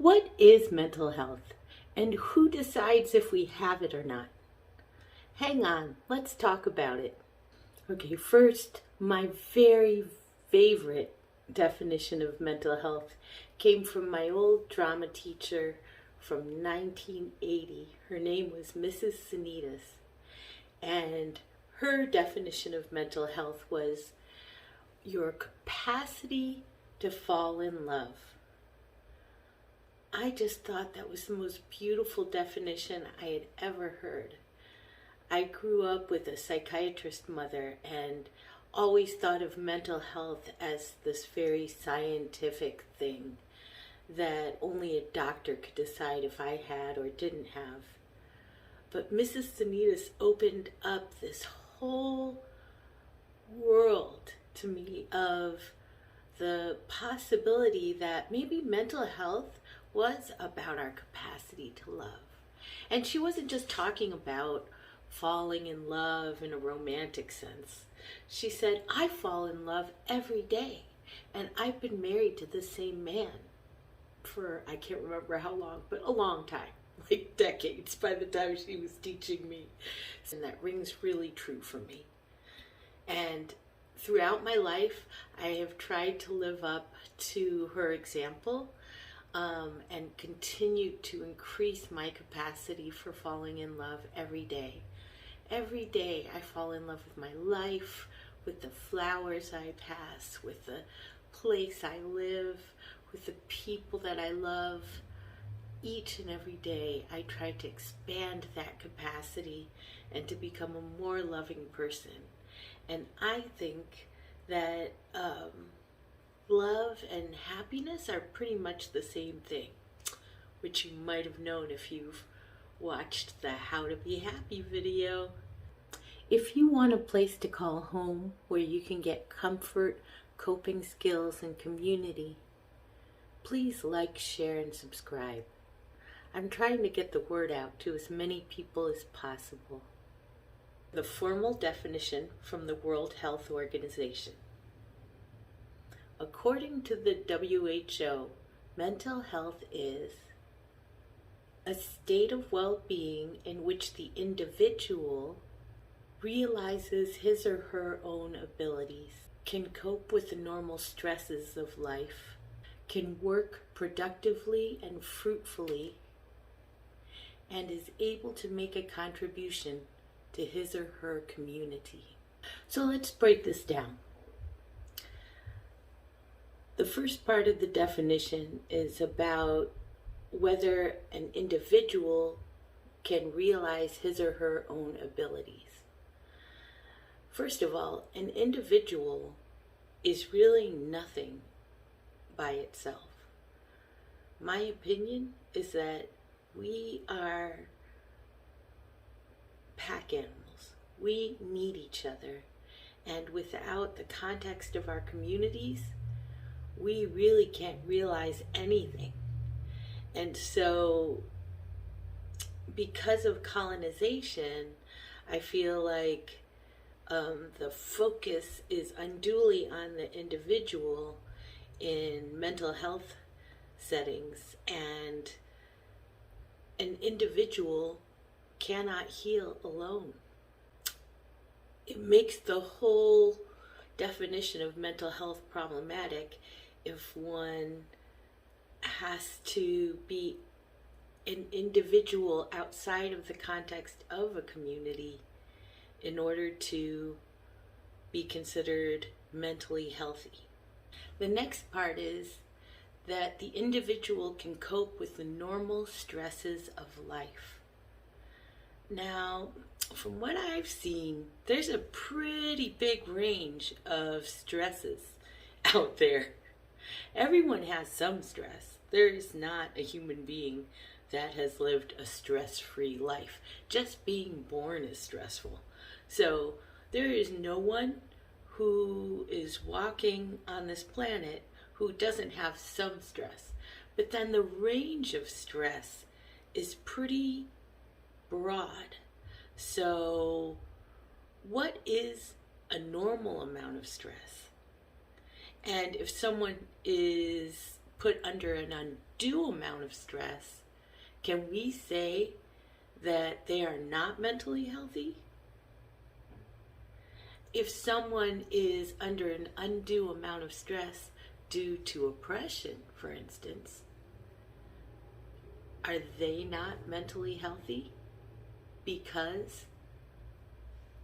What is mental health, and who decides if we have it or not? Hang on, let's talk about it. Okay, first, my very favorite definition of mental health came from my old drama teacher from 1980. Her name was Mrs. Sanitas, and her definition of mental health was your capacity to fall in love. I just thought that was the most beautiful definition I had ever heard. I grew up with a psychiatrist mother and always thought of mental health as this very scientific thing that only a doctor could decide if I had or didn't have. But Mrs. Sanitas opened up this whole world to me of the possibility that maybe mental health was about our capacity to love. And she wasn't just talking about falling in love in a romantic sense. She said, I fall in love every day, and I've been married to the same man for, I can't remember how long, but a long time, like decades by the time she was teaching me. And that rings really true for me. And throughout my life, I have tried to live up to her example and continue to increase my capacity for falling in love every day. Every day I fall in love with my life, with the flowers I pass, with the place I live, with the people that I love. Each and every day I try to expand that capacity and to become a more loving person. And I think that love and happiness are pretty much the same thing, which you might have known if you've watched the How to Be Happy video. If you want a place to call home where you can get comfort, coping skills, and community, please like, share, and subscribe. I'm trying to get the word out to as many people as possible. The formal definition from the World Health Organization. According to the WHO, mental health is a state of well-being in which the individual realizes his or her own abilities, can cope with the normal stresses of life, can work productively and fruitfully, and is able to make a contribution to his or her community. So let's break this down. The first part of the definition is about whether an individual can realize his or her own abilities. First of all, an individual is really nothing by itself. My opinion is that we are pack animals. We need each other. And without the context of our communities, we really can't realize anything. And so, because of colonization, I feel like the focus is unduly on the individual in mental health settings, and an individual cannot heal alone. It makes the whole definition of mental health problematic if one has to be an individual outside of the context of a community in order to be considered mentally healthy. The next part is that the individual can cope with the normal stresses of life. Now, from what I've seen, there's a pretty big range of stresses out there. Everyone has some stress. There is not a human being that has lived a stress-free life. Just being born is stressful. So there is no one who is walking on this planet who doesn't have some stress. But then the range of stress is pretty broad. So what is a normal amount of stress? And if someone is put under an undue amount of stress, can we say that they are not mentally healthy? If someone is under an undue amount of stress due to oppression, for instance, are they not mentally healthy because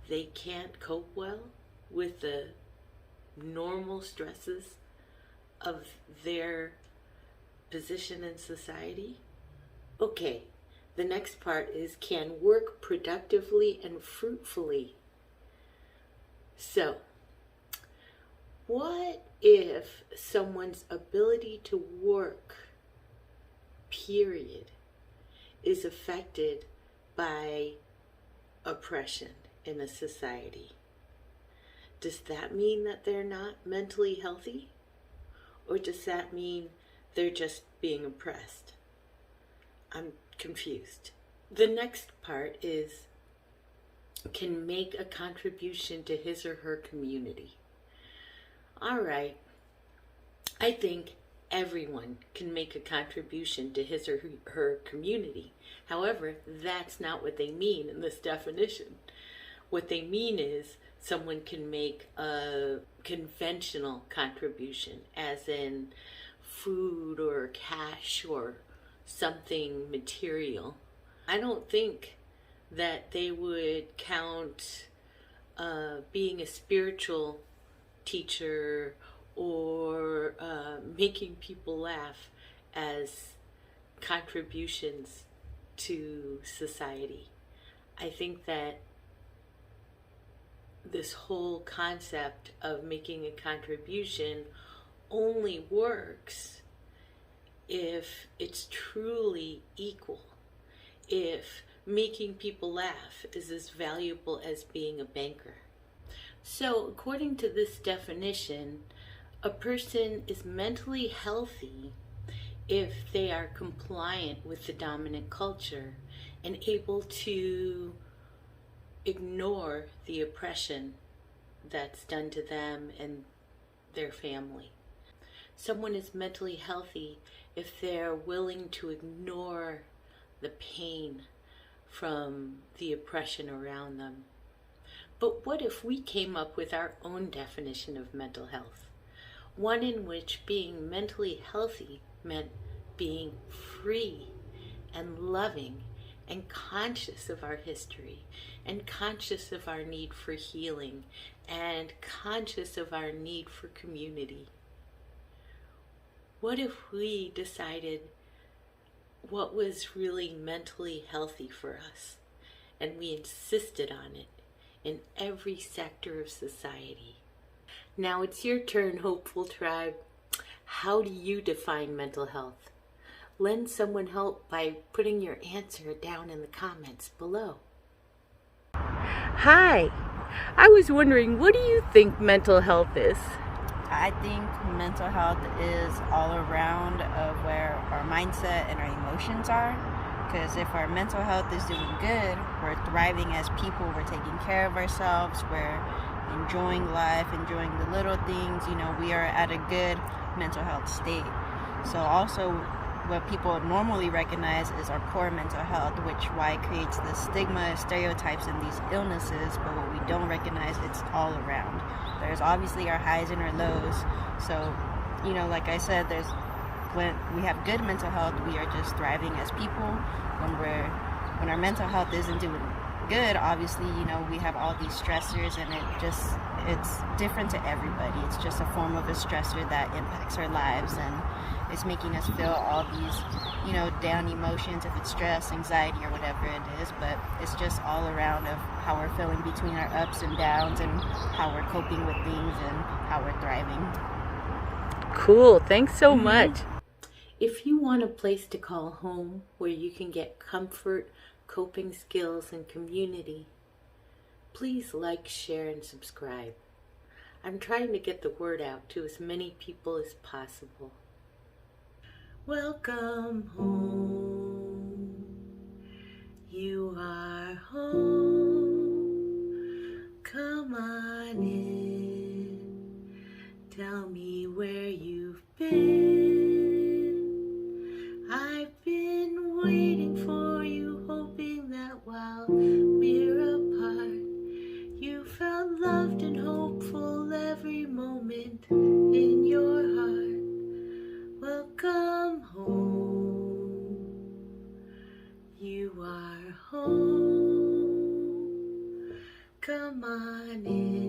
they can't cope well with the normal stresses of their position in society? Okay, the next part is can work productively and fruitfully. So, what if someone's ability to work, period, is affected by oppression in a society? Does that mean that they're not mentally healthy? Or does that mean they're just being oppressed? I'm confused. The next part is can make a contribution to his or her community. All right, I think everyone can make a contribution to his or her community. However, that's not what they mean in this definition. What they mean is someone can make a conventional contribution, as in food or cash or something material. I don't think that they would count being a spiritual teacher or making people laugh as contributions to society. I think that this whole concept of making a contribution only works if it's truly equal. If making people laugh is as valuable as being a banker. So, according to this definition, a person is mentally healthy if they are compliant with the dominant culture and able to ignore the oppression that's done to them and their family. Someone is mentally healthy if they're willing to ignore the pain from the oppression around them. But what if we came up with our own definition of mental health? One in which being mentally healthy meant being free and loving and conscious of our history and conscious of our need for healing and conscious of our need for community. What if we decided what was really mentally healthy for us and we insisted on it in every sector of society? Now it's your turn, Hopeful Tribe. How do you define mental health? Lend someone help by putting your answer down in the comments below. Hi, I was wondering, what do you think mental health is? I think mental health is all around of where our mindset and our emotions are. Because if our mental health is doing good, we're thriving as people, we're taking care of ourselves, we're enjoying life, enjoying the little things, we are at a good mental health state. So also what people normally recognize is our poor mental health, which why it creates the stigma, stereotypes, and these illnesses, but what we don't recognize, it's all around. There's obviously our highs and our lows. So, like I said, when we have good mental health, we are just thriving as people. When our mental health isn't doing good, obviously, we have all these stressors, and it's different to everybody. It's just a form of a stressor that impacts our lives, and it's making us feel all these, down emotions, if it's stress, anxiety, or whatever it is. But it's just all around of how we're feeling between our ups and downs, and how we're coping with things, and how we're thriving. Cool. Thanks so much. If you want a place to call home where you can get comfort, coping skills, and community, please like, share, and subscribe. I'm trying to get the word out to as many people as possible. Welcome home. You are home. Come on in. Tell me where you've been. waiting for you, hoping that while we're apart, you felt loved and hopeful every moment in your heart. Welcome home. You are home. Come on in.